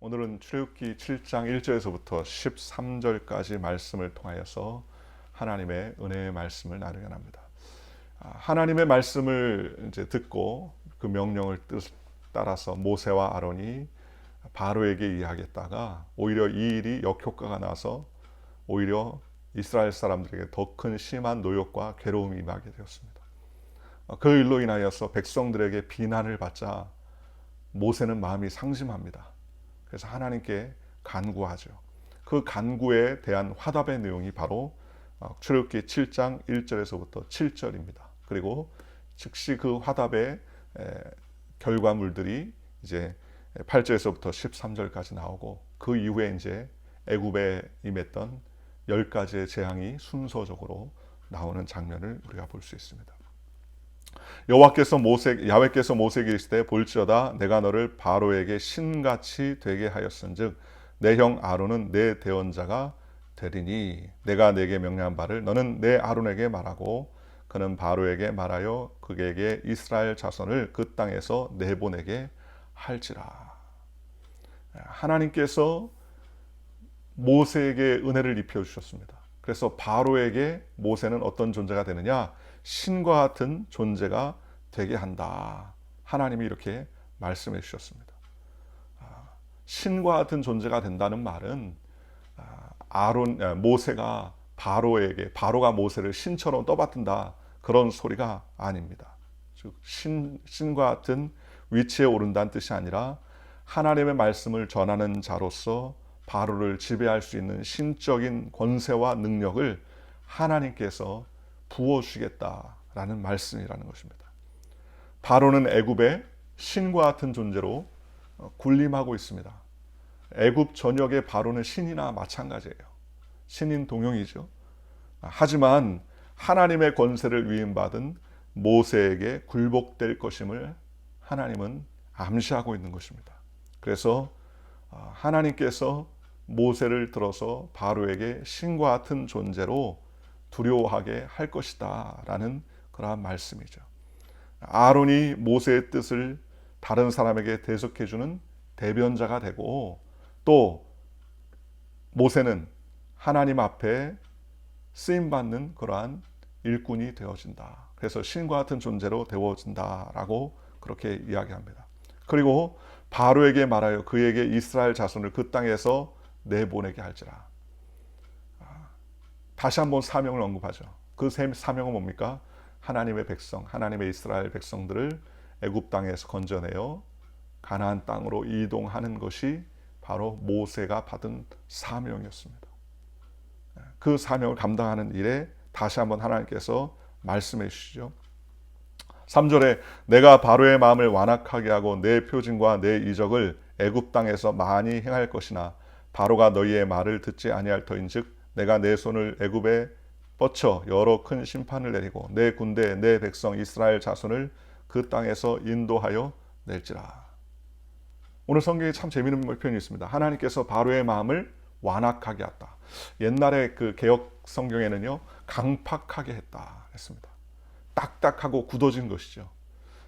오늘은 출애굽기 7장 1절에서부터 13절까지 말씀을 통하여서 하나님의 은혜의 말씀을 나누게 합니다. 하나님의 말씀을 이제 듣고 그 명령을 따라서 모세와 아론이 바로에게 이야기했다가 오히려 이 일이 역효과가 나서 오히려 이스라엘 사람들에게 더 큰 심한 노역과 괴로움이 임하게 되었습니다. 그 일로 인하여서 백성들에게 비난을 받자 모세는 마음이 상심합니다. 그래서 하나님께 간구하죠. 그 간구에 대한 화답의 내용이 바로 출애굽기 7장 1절에서부터 7절입니다. 그리고 즉시 그 화답의 결과물들이 이제 8절에서부터 13절까지 나오고 그 이후에 이제 애굽에 임했던 10가지의 재앙이 순서적으로 나오는 장면을 우리가 볼 수 있습니다. 야훼께서 모세에게 이르시되 볼지어다 내가 너를 바로에게 신같이 되게 하였은즉 내 형 아론은 내 대언자가 되리니 내가 내게 명령한 바를 너는 내 아론에게 말하고 그는 바로에게 말하여 그에게 이스라엘 자손을 그 땅에서 내보내게 할지라. 하나님께서 모세에게 은혜를 입혀 주셨습니다. 그래서 바로에게 모세는 어떤 존재가 되느냐? 신과 같은 존재가 되게 한다. 하나님이 이렇게 말씀해 주셨습니다. 신과 같은 존재가 된다는 말은 모세가 바로가 모세를 신처럼 떠받든다 그런 소리가 아닙니다. 즉 신과 같은 위치에 오른다는 뜻이 아니라 하나님의 말씀을 전하는 자로서 바로를 지배할 수 있는 신적인 권세와 능력을 하나님께서 부어주겠다라는 말씀이라는 것입니다. 바로는 애굽의 신과 같은 존재로 군림하고 있습니다. 애굽 전역의 바로는 신이나 마찬가지예요. 신인 동형이죠. 하지만 하나님의 권세를 위임받은 모세에게 굴복될 것임을 하나님은 암시하고 있는 것입니다. 그래서 하나님께서 모세를 들어서 바로에게 신과 같은 존재로 두려워하게 할 것이다 라는 그러한 말씀이죠. 아론이 모세의 뜻을 다른 사람에게 대속해주는 대변자가 되고 또 모세는 하나님 앞에 쓰임받는 그러한 일꾼이 되어진다. 그래서 신과 같은 존재로 되어진다라고 그렇게 이야기합니다. 그리고 바로에게 말하여 그에게 이스라엘 자손을 그 땅에서 내보내게 할지라. 다시 한번 사명을 언급하죠. 그 사명은 뭡니까? 하나님의 백성, 하나님의 이스라엘 백성들을 애굽 땅에서 건져내어 가나안 땅으로 이동하는 것이 바로 모세가 받은 사명이었습니다. 그 사명을 감당하는 일에 다시 한번 하나님께서 말씀해 주시죠. 3절에 내가 바로의 마음을 완악하게 하고 내 표징과 내 이적을 애굽 땅에서 많이 행할 것이나 바로가 너희의 말을 듣지 아니할 터인즉 내가 내 손을 애굽에 뻗쳐 여러 큰 심판을 내리고 내 군대 내 백성 이스라엘 자손을 그 땅에서 인도하여 낼지라. 오늘 성경에 참 재미있는 표현이 있습니다. 하나님께서 바로의 마음을 완악하게 했다. 옛날에 그 개역 성경에는요 강팍하게 했다 했습니다. 딱딱하고 굳어진 것이죠.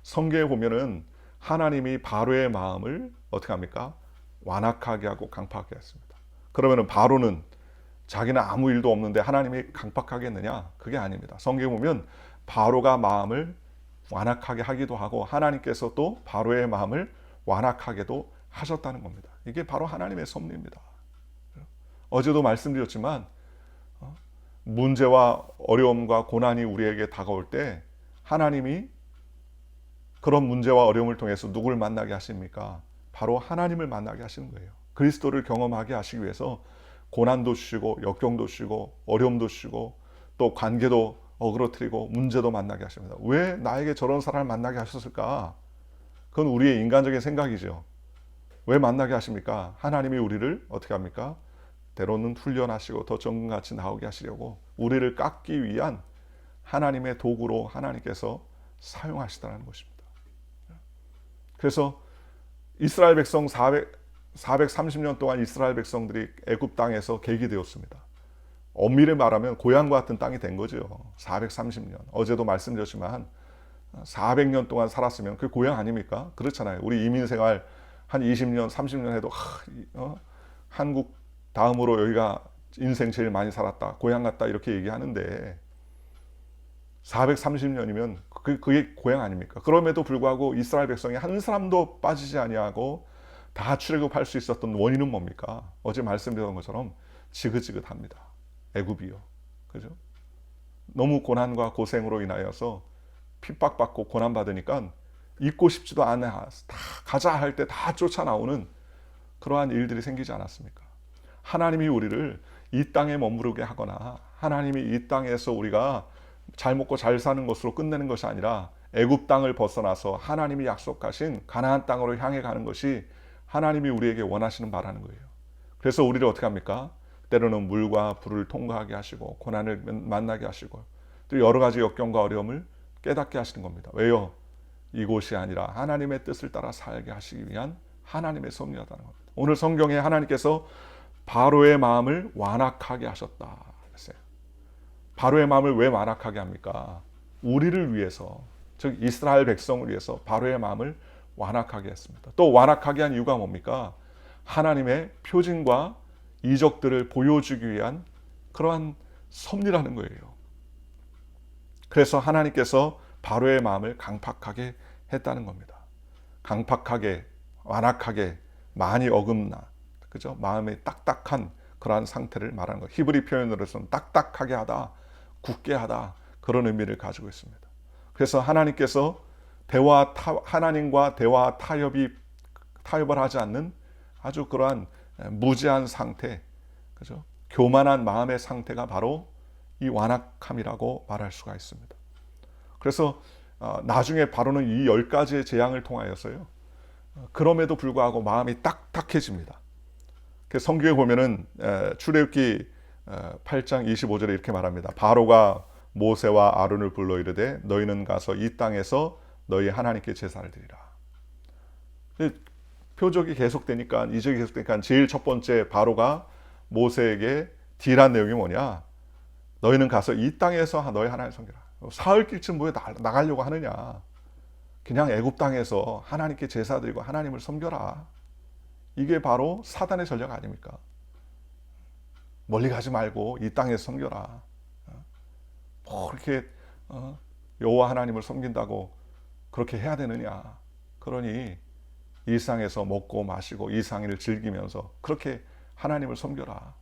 성경에 보면은 하나님이 바로의 마음을 어떻게 합니까? 완악하게 하고 강팍하게 했습니다. 그러면은 바로는 자기는 아무 일도 없는데 하나님이 강팍하게 했느냐? 그게 아닙니다. 성경에 보면 바로가 마음을 완악하게 하기도 하고 하나님께서 또 바로의 마음을 완악하게도 하셨다는 겁니다. 이게 바로 하나님의 섭리입니다. 어제도 말씀드렸지만 문제와 어려움과 고난이 우리에게 다가올 때 하나님이 그런 문제와 어려움을 통해서 누구를 만나게 하십니까? 바로 하나님을 만나게 하시는 거예요. 그리스도를 경험하게 하시기 위해서 고난도 주시고 역경도 주시고 어려움도 주시고 또 관계도 어그러뜨리고 문제도 만나게 하십니다. 왜 나에게 저런 사람을 만나게 하셨을까? 그건 우리의 인간적인 생각이죠. 왜 만나게 하십니까? 하나님이 우리를 어떻게 합니까? 때로는 훈련하시고 더 정금같이 나오게 하시려고 우리를 깎기 위한 하나님의 도구로 하나님께서 사용하시다는 것입니다. 그래서 이스라엘 백성 430년 동안 이스라엘 백성들이 애굽 땅에서 계기되었습니다. 엄밀히 말하면 고향과 같은 땅이 된 거죠. 430년. 어제도 말씀드렸지만 400년 동안 살았으면 그 고향 아닙니까? 그렇잖아요. 우리 이민 생활 한 20년, 30년 해도 한국 다음으로 여기가 인생 제일 많이 살았다, 고향 같다 이렇게 얘기하는데 430년이면 그게 고향 아닙니까? 그럼에도 불구하고 이스라엘 백성이 한 사람도 빠지지 아니하고 다 출애굽할 수 있었던 원인은 뭡니까? 어제 말씀드린 것처럼 지긋지긋합니다. 애굽이요. 그죠? 너무 고난과 고생으로 인하여서 핍박받고 고난받으니까 있고 싶지도 않아. 다 가자 할 때 다 쫓아나오는 그러한 일들이 생기지 않았습니까? 하나님이 우리를 이 땅에 머무르게 하거나 하나님이 이 땅에서 우리가 잘 먹고 잘 사는 것으로 끝내는 것이 아니라 애굽 땅을 벗어나서 하나님이 약속하신 가나안 땅으로 향해 가는 것이 하나님이 우리에게 원하시는 바라는 거예요. 그래서 우리를 어떻게 합니까? 때로는 물과 불을 통과하게 하시고 고난을 만나게 하시고 또 여러 가지 역경과 어려움을 깨닫게 하시는 겁니다. 왜요? 이곳이 아니라 하나님의 뜻을 따라 살게 하시기 위한 하나님의 섭리였다는 겁니다. 오늘 성경에 하나님께서 바로의 마음을 완악하게 하셨다 했어요. 바로의 마음을 왜 완악하게 합니까? 우리를 위해서, 즉 이스라엘 백성을 위해서 바로의 마음을 완악하게 했습니다. 또 완악하게 한 이유가 뭡니까? 하나님의 표징과 이적들을 보여주기 위한 그러한 섭리라는 거예요. 그래서 하나님께서 바로의 마음을 강팍하게 했다는 겁니다. 강팍하게, 완악하게, 많이 어긋나, 그죠? 마음이 딱딱한 그러한 상태를 말하는 거예요. 히브리 표현으로서는 딱딱하게 하다, 굳게 하다, 그런 의미를 가지고 있습니다. 그래서 하나님께서 하나님과 대화 타협을 하지 않는 아주 그러한 무지한 상태, 그죠? 교만한 마음의 상태가 바로 이 완악함이라고 말할 수가 있습니다. 그래서 나중에 바로는 이 10가지의 재앙을 통하여서요, 그럼에도 불구하고 마음이 딱딱해집니다. 성경에 보면은 출애굽기 8장 25절에 이렇게 말합니다. 바로가 모세와 아론을 불러 이르되 너희는 가서 이 땅에서 너희 하나님께 제사를 드리라. 표적이 계속되니까, 이적이 계속되니까 제일 첫 번째 바로가 모세에게 딜한 내용이 뭐냐? 너희는 가서 이 땅에서 너희 하나님 섬기라. 사흘 길쯤 뭐에 나가려고 하느냐? 그냥 애굽 땅에서 하나님께 제사 드리고 하나님을 섬겨라. 이게 바로 사단의 전략 아닙니까? 멀리 가지 말고 이 땅에서 섬겨라. 뭐 그렇게 여호와 하나님을 섬긴다고 그렇게 해야 되느냐? 그러니 일상에서 먹고 마시고 일상을 즐기면서 그렇게 하나님을 섬겨라.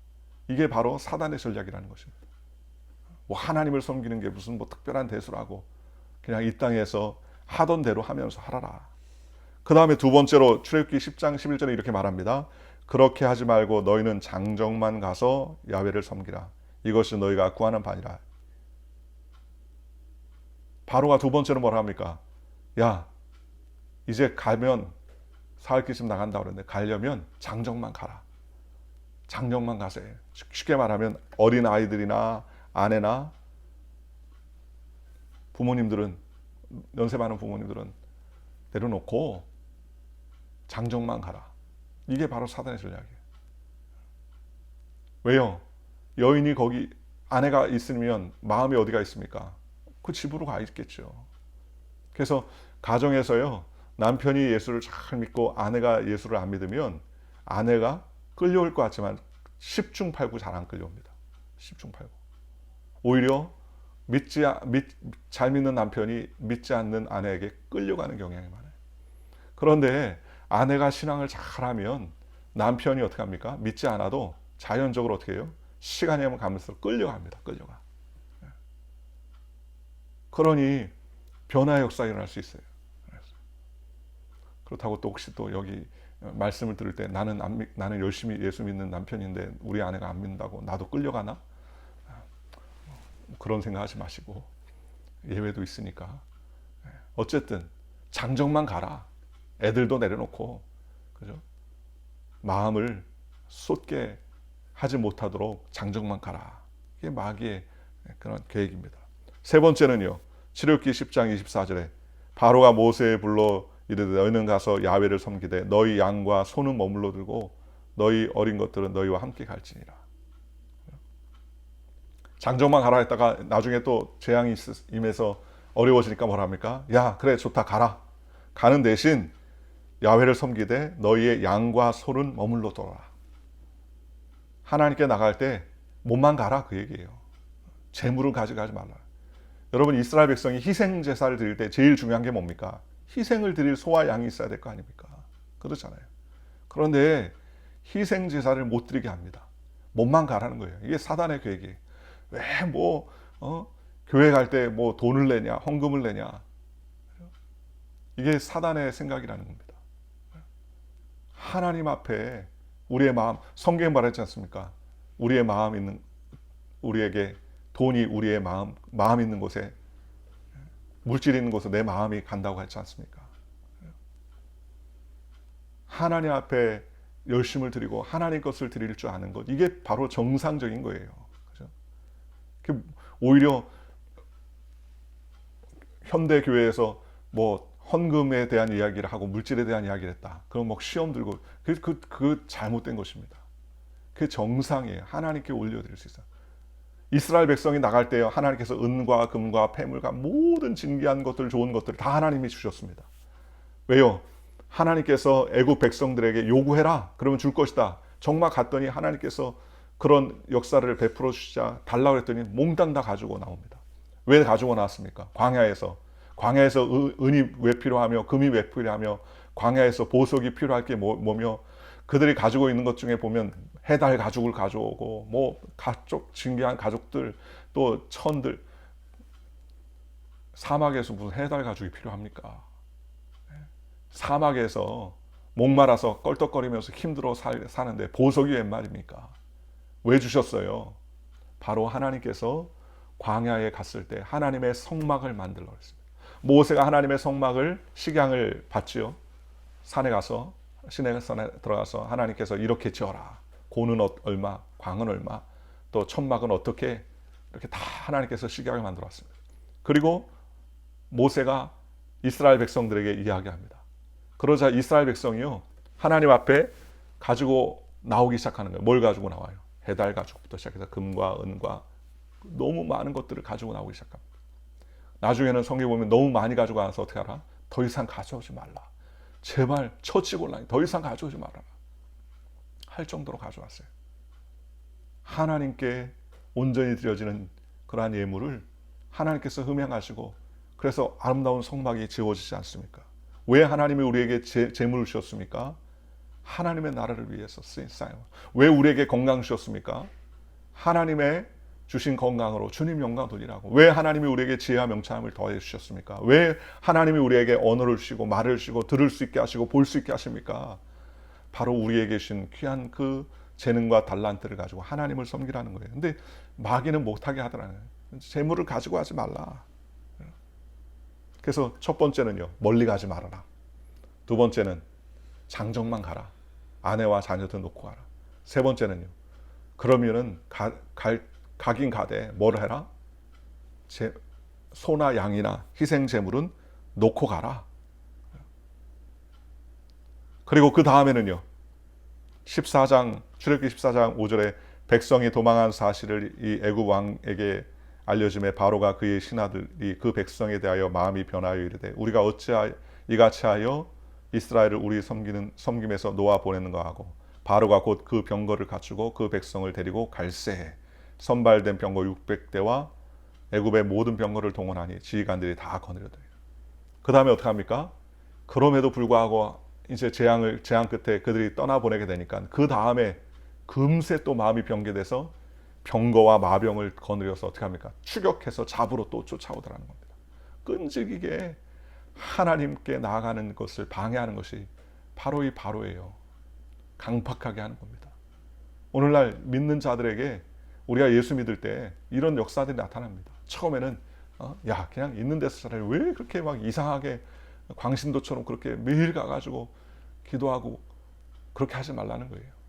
이게 바로 사단의 전략이라는 것입니다. 뭐 하나님을 섬기는 게 무슨 뭐 특별한 대수라고, 그냥 이 땅에서 하던 대로 하면서 하라라. 그 다음에 두 번째로 출애굽기 10장 11절에 이렇게 말합니다. 그렇게 하지 말고 너희는 장정만 가서 야훼를 섬기라. 이것이 너희가 구하는 바니라. 바로가 두 번째로 뭐라 합니까? 야, 이제 가면 사흘길쯤 나간다 그러는데 가려면 장정만 가라. 장정만 가세요. 쉽게 말하면 어린 아이들이나 아내나 부모님들은, 연세 많은 부모님들은 내려놓고 장정만 가라. 이게 바로 사단의 전략이에요. 왜요? 여인이 거기 아내가 있으면 마음이 어디가 있습니까? 그 집으로 가 있겠죠. 그래서 가정에서요, 남편이 예수를 잘 믿고 아내가 예수를 안 믿으면 아내가 끌려올 것 같지만 10중 8구 잘 안 끌려옵니다. 10중 8구. 오히려 잘 믿는 남편이 믿지 않는 아내에게 끌려가는 경향이 많아요. 그런데 아내가 신앙을 잘하면 남편이 어떻게 합니까? 믿지 않아도 자연적으로 어떻게 해요? 시간이 가면서 끌려갑니다. 끌려가. 그러니 변화의 역사가 일어날 수 있어요. 그렇다고 또 혹시 또 여기 말씀을 들을 때 나는 열심히 예수 믿는 남편인데 우리 아내가 안 믿는다고 나도 끌려가나? 그런 생각하지 마시고, 예외도 있으니까. 어쨌든 장정만 가라. 애들도 내려놓고, 그죠? 마음을 쏟게 하지 못하도록 장정만 가라. 이게 마귀의 그런 계획입니다. 세 번째는요, 출애굽기 10장 24절에 바로가 모세에 불러 이르되 너희는 가서 야훼를 섬기되 너희 양과 소는 머물러 들고 너희 어린 것들은 너희와 함께 갈지니라. 장정만 가라 했다가 나중에 또 재앙이 임해서 어려워지니까 뭐라 합니까? 야, 그래 좋다, 가라. 가는 대신 야훼를 섬기되 너희의 양과 소는 머물러 둬라. 하나님께 나갈 때 몸만 가라 그 얘기예요. 재물을 가져가지 말라. 여러분 이스라엘 백성이 희생 제사를 드릴 때 제일 중요한 게 뭡니까? 희생을 드릴 소와 양이 있어야 될 거 아닙니까? 그렇잖아요. 그런데 희생 제사를 못 드리게 합니다. 몸만 가라는 거예요. 이게 사단의 계획이에요. 왜 교회 갈 때 뭐 돈을 내냐, 헌금을 내냐. 이게 사단의 생각이라는 겁니다. 하나님 앞에 우리의 마음, 성경에 말했지 않습니까? 우리의 마음 있는, 우리에게 돈이 우리의 마음 있는 곳에, 물질 있는 곳에 내 마음이 간다고 했지 않습니까? 하나님 앞에 열심을 드리고 하나님 것을 드릴 줄 아는 것, 이게 바로 정상적인 거예요. 그죠? 오히려 현대 교회에서 뭐 헌금에 대한 이야기를 하고 물질에 대한 이야기를 했다. 그럼 막 시험 들고 그 잘못된 것입니다. 그 정상이에요. 하나님께 올려드릴 수 있어요. 이스라엘 백성이 나갈 때 하나님께서 은과 금과 폐물과 모든 진귀한 것들, 좋은 것들을 다 하나님이 주셨습니다. 왜요? 하나님께서 애국 백성들에게 요구해라. 그러면 줄 것이다. 정말 갔더니 하나님께서 그런 역사를 베풀어 주시자 달라고 했더니 몽땅 다 가지고 나옵니다. 왜 가지고 나왔습니까? 광야에서 은이 왜 필요하며 금이 왜 필요하며 광야에서 보석이 필요할 게 뭐며 그들이 가지고 있는 것 중에 보면 해달 가죽을 가져오고 뭐 가족 진귀한 가족들 또 천들 사막에서 무슨 해달 가죽이 필요합니까? 사막에서 목말라서 껄떡거리면서 힘들어 사는데 보석이 웬 말입니까? 왜 주셨어요? 바로 하나님께서 광야에 갔을 때 하나님의 성막을 만들라고 했습니다. 모세가 하나님의 성막을 식양을 받지요. 산에 가서 시내산에 들어가서 하나님께서 이렇게 지어라. 고는 얼마, 광은 얼마, 또 천막은 어떻게 이렇게 다 하나님께서 식양을 만들어 왔습니다. 그리고 모세가 이스라엘 백성들에게 이야기합니다. 그러자 이스라엘 백성이요 하나님 앞에 가지고 나오기 시작하는 거예요. 뭘 가지고 나와요? 해달 가죽부터 시작해서 금과 은과 너무 많은 것들을 가지고 나오기 시작합니다. 나중에는 성경에 보면 너무 많이 가지고 와서 어떻게 하라? 더 이상 가져오지 말라. 제발 처치곤란해. 더 이상 가져오지 말아라. 할 정도로 가져왔어요. 하나님께 온전히 드려지는 그러한 예물을 하나님께서 흠양하시고 그래서 아름다운 성막이 지어지지 않습니까? 왜 하나님이 우리에게 재물을 주셨습니까? 하나님의 나라를 위해서 쓰인 쌓여. 왜 우리에게 건강 주셨습니까? 하나님의 주신 건강으로 주님 영광 돌리라고. 왜 하나님이 우리에게 지혜와 명철함을 더해 주셨습니까? 왜 하나님이 우리에게 언어를 주시고 말을 주시고 들을 수 있게 하시고 볼 수 있게 하십니까? 바로 우리에게 주신 귀한 그 재능과 달란트를 가지고 하나님을 섬기라는 거예요. 근데 마귀는 못하게 하더라고요. 재물을 가지고 하지 말라. 그래서 첫 번째는요, 멀리 가지 말아라. 두 번째는 장정만 가라. 아내와 자녀들 놓고 가라. 세 번째는요, 그러면은 가긴 가되 뭘 해라? 소나 양이나 희생 제물은 놓고 가라. 그리고 그 다음에는요, 14장 출애굽기 14장 5절에 백성이 도망한 사실을 이 애굽 왕에게 알려짐에 바로가 그의 신하들이 그 백성에 대하여 마음이 변하여 이르되 우리가 어찌하여 이같이 하여 이스라엘을 우리 섬김에서 놓아 보내는가 하고 바로가 곧 그 병거를 갖추고 그 백성을 데리고 갈새해 선발된 병거 600대와 애굽의 모든 병거를 동원하니 지휘관들이 다 거느려들어요. 그 다음에 어떻게 합니까? 그럼에도 불구하고 이제 재앙 끝에 그들이 떠나보내게 되니까 그 다음에 금세 또 마음이 변개돼서 병거와 마병을 거느려서 어떻게 합니까? 추격해서 잡으러 또 쫓아오더라는 겁니다. 끈질기게 하나님께 나아가는 것을 방해하는 것이 바로 이 바로예요. 강팍하게 하는 겁니다. 오늘날 믿는 자들에게 우리가 예수 믿을 때 이런 역사들이 나타납니다. 처음에는 야 그냥 있는 데서 살아요. 왜 그렇게 막 이상하게 광신도처럼 그렇게 매일 가가지고 기도하고 그렇게 하지 말라는 거예요.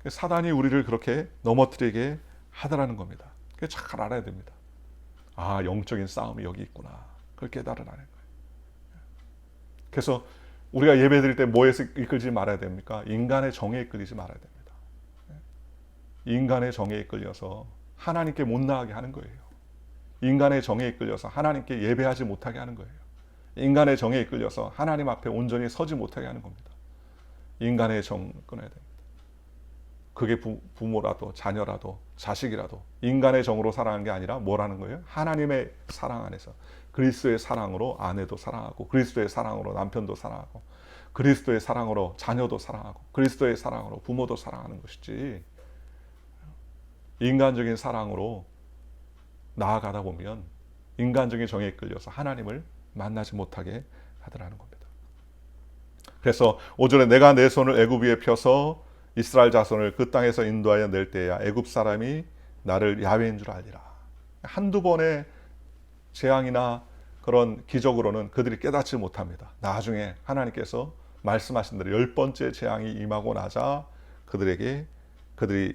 사단이 우리를 그렇게 넘어뜨리게 하더라는 겁니다. 잘 알아야 됩니다. 아, 영적인 싸움이 여기 있구나. 그걸 깨달으라는 거예요. 그래서 우리가 예배 드릴 때 뭐에서 이끌지 말아야 됩니까? 인간의 정에 이끌리지 말아야 됩니다. 인간의 정에 이끌려서 하나님께 못 나가게 하는 거예요. 인간의 정에 이끌려서 하나님께 예배하지 못하게 하는 거예요. 인간의 정에 이끌려서 하나님 앞에 온전히 서지 못하게 하는 겁니다. 인간의 정을 끊어야 됩니다. 그게 부모라도 자녀라도 자식이라도 인간의 정으로 살아가는 게 아니라 뭐라는 거예요? 하나님의 사랑 안에서 그리스도의 사랑으로 아내도 사랑하고 그리스도의 사랑으로 남편도 사랑하고 그리스도의 사랑으로 자녀도 사랑하고 그리스도의 사랑으로 부모도 사랑하는 것이지, 인간적인 사랑으로 나아가다 보면 인간적인 정에 이끌려서 하나님을 만나지 못하게 하더라는 겁니다. 그래서 5절에 내가 내 손을 애굽 위에 펴서 이스라엘 자손을 그 땅에서 인도하여 낼 때야 애굽 사람이 나를 야훼인 줄 알리라. 한두 번의 재앙이나 그런 기적으로는 그들이 깨닫지 못합니다. 나중에 하나님께서 말씀하신 대로 10번째 재앙이 임하고 나자 그들이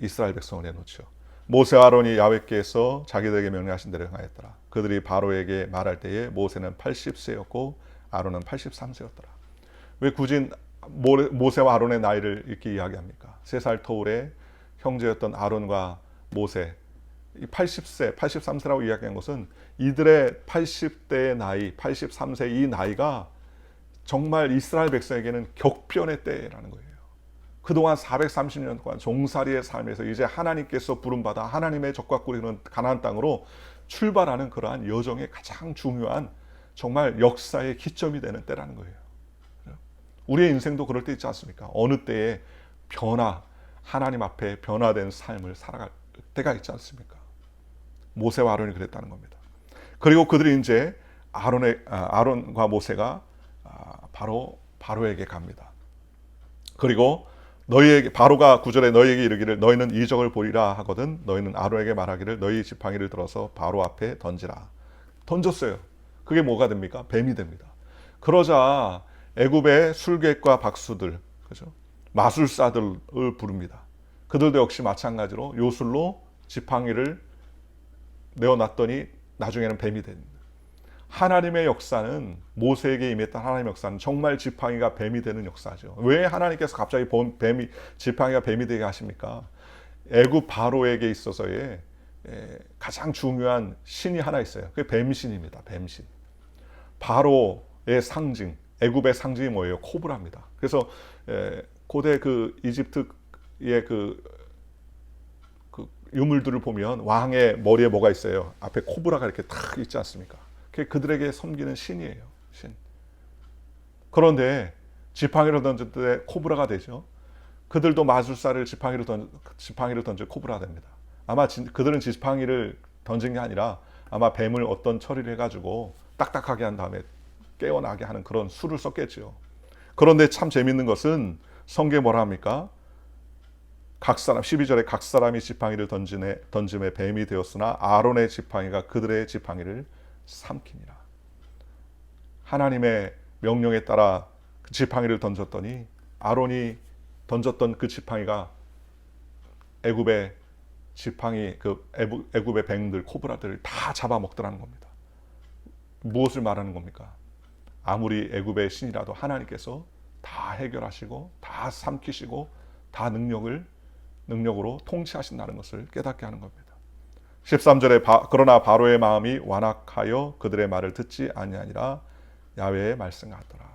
이스라엘 백성을 내놓죠. 모세와 아론이 야훼께서 자기들에게 명령하신 대로 행하였더라. 그들이 바로에게 말할 때에 모세는 80세였고 아론은 83세였더라. 왜 굳이 모세와 아론의 나이를 이렇게 이야기합니까? 3살 터울의 형제였던 아론과 모세, 80세, 83세라고 이야기한 것은 이들의 80대의 나이, 83세 이 나이가 정말 이스라엘 백성에게는 격변의 때라는 거예요. 그동안 430년 동안 종살이의 삶에서 이제 하나님께서 부름받아 하나님의 적과 꿀이는 가나안 땅으로 출발하는 그러한 여정의 가장 중요한 정말 역사의 기점이 되는 때라는 거예요. 우리의 인생도 그럴 때 있지 않습니까? 어느 때에 하나님 앞에 변화된 삶을 살아갈 때가 있지 않습니까? 모세와 아론이 그랬다는 겁니다. 그리고 그들이 이제 아론과 모세가 바로에게 갑니다. 그리고 바로가 9절에 너희에게 이르기를 너희는 이적을 보리라 하거든 너희는 아론에게 말하기를 너희 지팡이를 들어서 바로 앞에 던지라. 던졌어요. 그게 뭐가 됩니까? 뱀이 됩니다. 그러자 애굽의 술객과 박수들, 그죠? 마술사들을 부릅니다. 그들도 역시 마찬가지로 요술로 지팡이를 내어놨더니 나중에는 뱀이 됩니다. 하나님의 역사는, 모세에게 임했던 하나님의 역사는 정말 지팡이가 뱀이 되는 역사죠. 왜 하나님께서 갑자기 지팡이가 뱀이 되게 하십니까? 애굽 바로에게 있어서의 가장 중요한 신이 하나 있어요. 그게 뱀신입니다. 뱀신. 바로의 상징, 애굽의 상징이 뭐예요? 코브라입니다. 그래서 고대 그 이집트의 그 유물들을 보면 왕의 머리에 뭐가 있어요? 앞에 코브라가 이렇게 탁 있지 않습니까? 그게 그들에게 섬기는 신이에요. 신. 그런데 지팡이를 던질 때 코브라가 되죠. 그들도 마술사를 지팡이를 던져 코브라가 됩니다. 아마 그들은 지팡이를 던진 게 아니라 아마 뱀을 어떤 처리를 해가지고 딱딱하게 한 다음에 깨어나게 하는 그런 수를 썼겠죠. 그런데 참 재밌는 것은 성경에 뭐라 합니까? 12절에 각 사람이 지팡이를 던짐에 뱀이 되었으나 아론의 지팡이가 그들의 지팡이를 삼키니라. 하나님의 명령에 따라 그 지팡이를 던졌더니 아론이 던졌던 그 지팡이가 애굽의 애굽의 뱀들, 코브라들을 다 잡아먹더라는 겁니다. 무엇을 말하는 겁니까? 아무리 애굽의 신이라도 하나님께서 다 해결하시고 다 삼키시고 다 능력으로 통치하신다는 것을 깨닫게 하는 겁니다. 13절에 그러나 바로의 마음이 완악하여 그들의 말을 듣지 아니하니라 야훼의 말씀 같더라.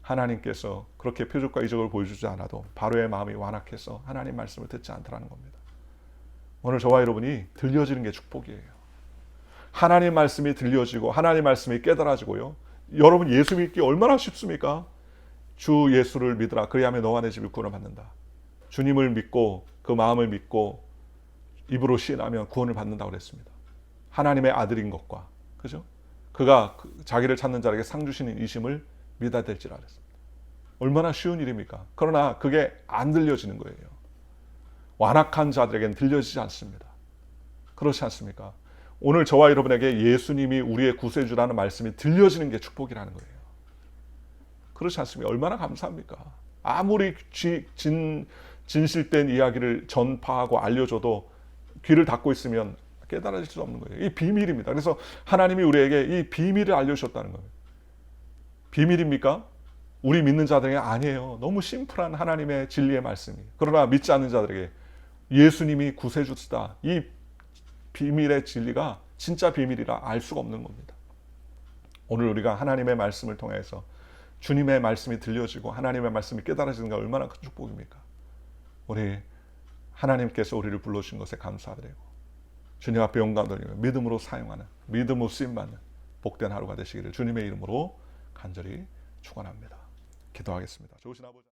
하나님께서 그렇게 표적과 이적을 보여주지 않아도 바로의 마음이 완악해서 하나님 말씀을 듣지 않더라는 겁니다. 오늘 저와 여러분이 들려지는 게 축복이에요. 하나님 말씀이 들려지고 하나님 말씀이 깨달아지고요. 여러분 예수 믿기 얼마나 쉽습니까? 주 예수를 믿으라. 그리하면 너와 내 집이 구원을 받는다. 주님을 믿고 그 마음을 믿고 입으로 시인하면 구원을 받는다고 그랬습니다. 하나님의 아들인 것과, 그죠? 그가 자기를 찾는 자에게 상 주시는 이심을 믿어야 될지라 그랬습니다. 얼마나 쉬운 일입니까? 그러나 그게 안 들려지는 거예요. 완악한 자들에게는 들려지지 않습니다. 그렇지 않습니까? 오늘 저와 여러분에게 예수님이 우리의 구세주라는 말씀이 들려지는 게 축복이라는 거예요. 그렇지 않습니까? 얼마나 감사합니까? 아무리 진실된 이야기를 전파하고 알려줘도 귀를 닫고 있으면 깨달아질 수 없는 거예요. 이 비밀입니다. 그래서 하나님이 우리에게 이 비밀을 알려주셨다는 거예요. 비밀입니까? 우리 믿는 자들에게 아니에요. 너무 심플한 하나님의 진리의 말씀이. 그러나 믿지 않는 자들에게 예수님이 구세주시다. 이 비밀의 진리가 진짜 비밀이라 알 수가 없는 겁니다. 오늘 우리가 하나님의 말씀을 통해서 주님의 말씀이 들려지고 하나님의 말씀이 깨달아지는 게 얼마나 큰 축복입니까? 우리 하나님께서 우리를 불러주신 것에 감사드리고 주님 앞에 영광 돌리며 믿음으로 사용하는, 믿음으로 쓰임받는 복된 하루가 되시기를 주님의 이름으로 간절히 축원합니다. 기도하겠습니다. 좋으신 아버지.